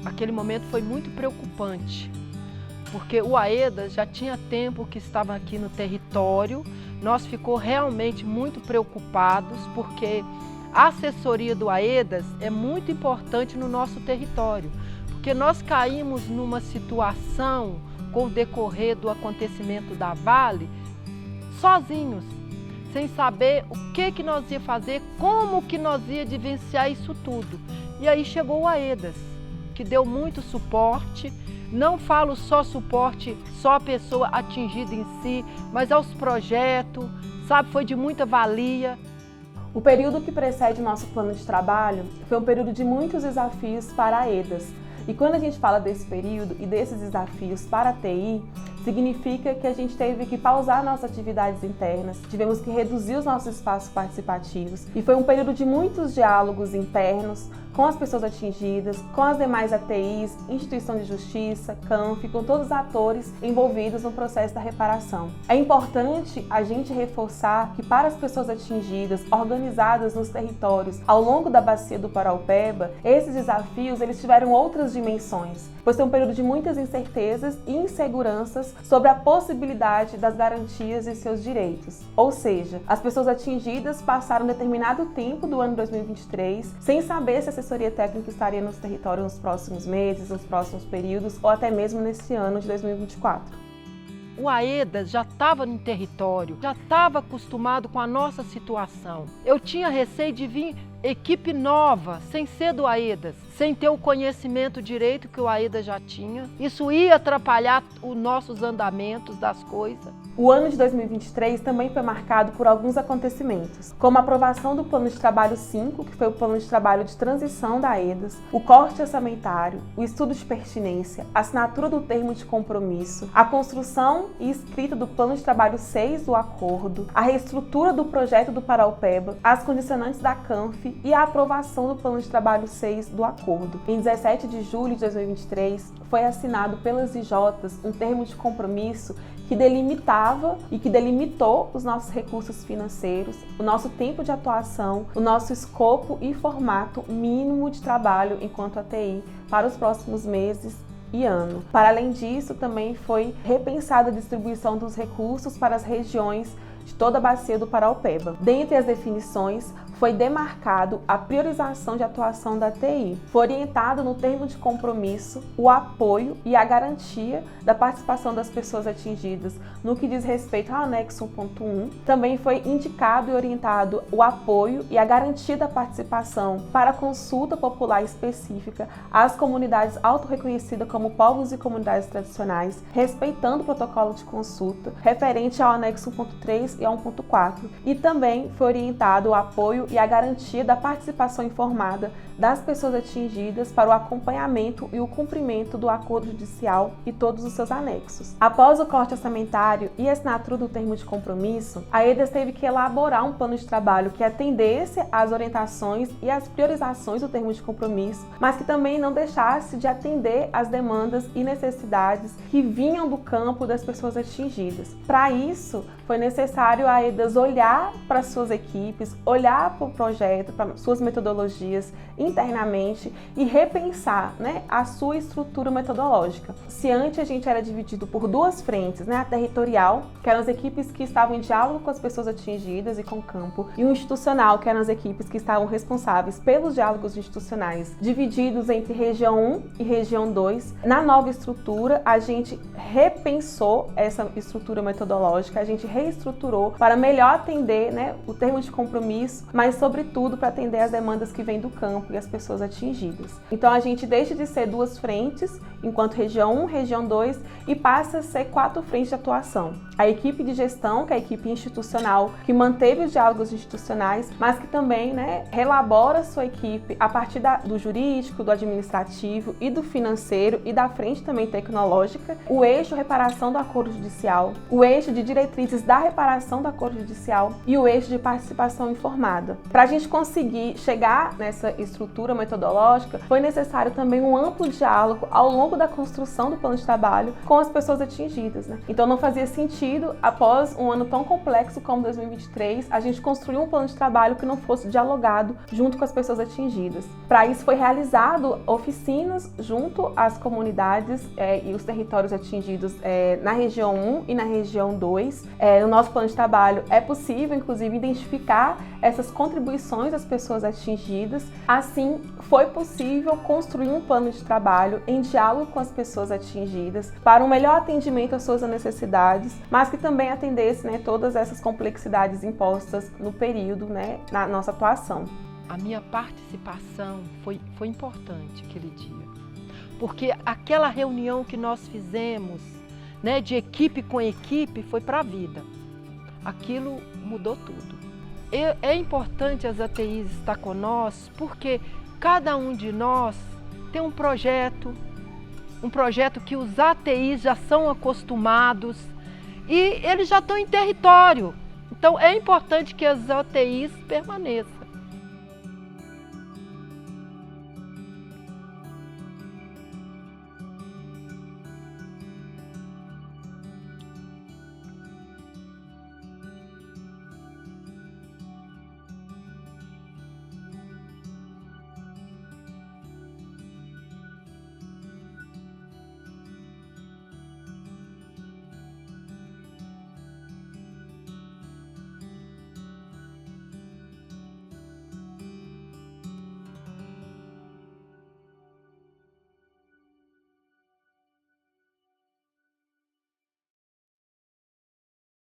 Aquele momento foi muito preocupante, porque o AEDAS já tinha tempo que estava aqui no território. Nós ficou realmente muito preocupados, porque a assessoria do AEDAS é muito importante no nosso território, porque nós caímos numa situação com o decorrer do acontecimento da Vale, sozinhos, sem saber o que nós ia fazer, como que nós ia vivenciar isso tudo. E aí chegou o AEDAS, que deu muito suporte. Não falo só suporte, só a pessoa atingida em si, mas aos projetos, sabe, foi de muita valia. O período que precede o nosso plano de trabalho foi um período de muitos desafios para a AEDAS. E quando a gente fala desse período e desses desafios para a TI, significa que a gente teve que pausar nossas atividades internas, tivemos que reduzir os nossos espaços participativos e foi um período de muitos diálogos internos com as pessoas atingidas, com as demais ATIs, instituição de justiça, CANF, com todos os atores envolvidos no processo da reparação. É importante a gente reforçar que para as pessoas atingidas, organizadas nos territórios ao longo da bacia do Paraupeba, esses desafios eles tiveram outras dimensões, pois foi um período de muitas incertezas e inseguranças sobre a possibilidade das garantias e seus direitos. Ou seja, as pessoas atingidas passaram um determinado tempo do ano 2023 sem saber se a assessoria técnica estaria nos territórios nos próximos meses, nos próximos períodos ou até mesmo nesse ano de 2024. O AEDAS já estava no território, já estava acostumado com a nossa situação. Eu tinha receio de vir equipe nova, sem ser do AEDAS, sem ter o conhecimento direito que o AEDAS já tinha. Isso ia atrapalhar os nossos andamentos das coisas. O ano de 2023 também foi marcado por alguns acontecimentos, como a aprovação do Plano de Trabalho 5, que foi o plano de trabalho de transição da AEDAS, o corte orçamentário, o estudo de pertinência, a assinatura do termo de compromisso, a construção e escrita do Plano de Trabalho 6 do acordo, a reestrutura do projeto do Paraupeba, as condicionantes da CANF e a aprovação do Plano de Trabalho 6 do acordo. Em 17 de julho de 2023, foi assinado pelas IJs um termo de compromisso que delimitava e que delimitou os nossos recursos financeiros, o nosso tempo de atuação, o nosso escopo e formato mínimo de trabalho enquanto ATI para os próximos meses e ano. Para além disso, também foi repensada a distribuição dos recursos para as regiões de toda a bacia do Paraupeba. Dentre as definições, foi demarcado a priorização de atuação da TI. Foi orientado no termo de compromisso o apoio e a garantia da participação das pessoas atingidas no que diz respeito ao anexo 1.1. Também foi indicado e orientado o apoio e a garantia da participação para a consulta popular específica às comunidades autorreconhecidas como povos e comunidades tradicionais, respeitando o protocolo de consulta referente ao anexo 1.3 e ao 1.4. E também foi orientado o apoio e a garantia da participação informada das pessoas atingidas para o acompanhamento e o cumprimento do acordo judicial e todos os seus anexos. Após o corte orçamentário e a assinatura do termo de compromisso, a AEDAS teve que elaborar um plano de trabalho que atendesse às orientações e às priorizações do termo de compromisso, mas que também não deixasse de atender às demandas e necessidades que vinham do campo das pessoas atingidas. Para isso, foi necessário a AEDAS olhar para suas equipes, olhar para o projeto, para suas metodologias internamente e repensar, a sua estrutura metodológica. Se antes a gente era dividido por duas frentes, a territorial, que eram as equipes que estavam em diálogo com as pessoas atingidas e com o campo, e o institucional, que eram as equipes que estavam responsáveis pelos diálogos institucionais, divididos entre região 1 e região 2. Na nova estrutura, a gente repensou essa estrutura metodológica, a gente reestruturou para melhor atender, o termo de compromisso, mas sobretudo para atender as demandas que vêm do campo e as pessoas atingidas. Então a gente deixa de ser duas frentes, enquanto região 1, região 2, e passa a ser 4 frentes de atuação. A equipe de gestão, que é a equipe institucional, que manteve os diálogos institucionais, mas que também relabora sua equipe a partir do jurídico, do administrativo e do financeiro e da frente também tecnológica, o eixo reparação do acordo judicial, o eixo de diretrizes da reparação do acordo judicial e o eixo de participação informada. demanda. Para a gente conseguir chegar nessa estrutura metodológica, foi necessário também um amplo diálogo ao longo da construção do plano de trabalho com as pessoas atingidas, né? Então não fazia sentido, após um ano tão complexo como 2023, a gente construir um plano de trabalho que não fosse dialogado junto com as pessoas atingidas. Para isso foi realizado oficinas junto às comunidades e os territórios atingidos na região 1 e na região 2. No nosso plano de trabalho é possível, inclusive, identificar essas contribuições das pessoas atingidas. Assim, foi possível construir um plano de trabalho em diálogo com as pessoas atingidas para um melhor atendimento às suas necessidades, mas que também atendesse, né, todas essas complexidades impostas no período, né, na nossa atuação. A minha participação foi importante aquele dia, porque aquela reunião que nós fizemos, né, de equipe com equipe, foi para a vida. Aquilo mudou tudo. É importante as ATIs estar conosco, porque cada um de nós tem um projeto que os ATIs já são acostumados e eles já estão em território. Então é importante que as ATIs permaneçam.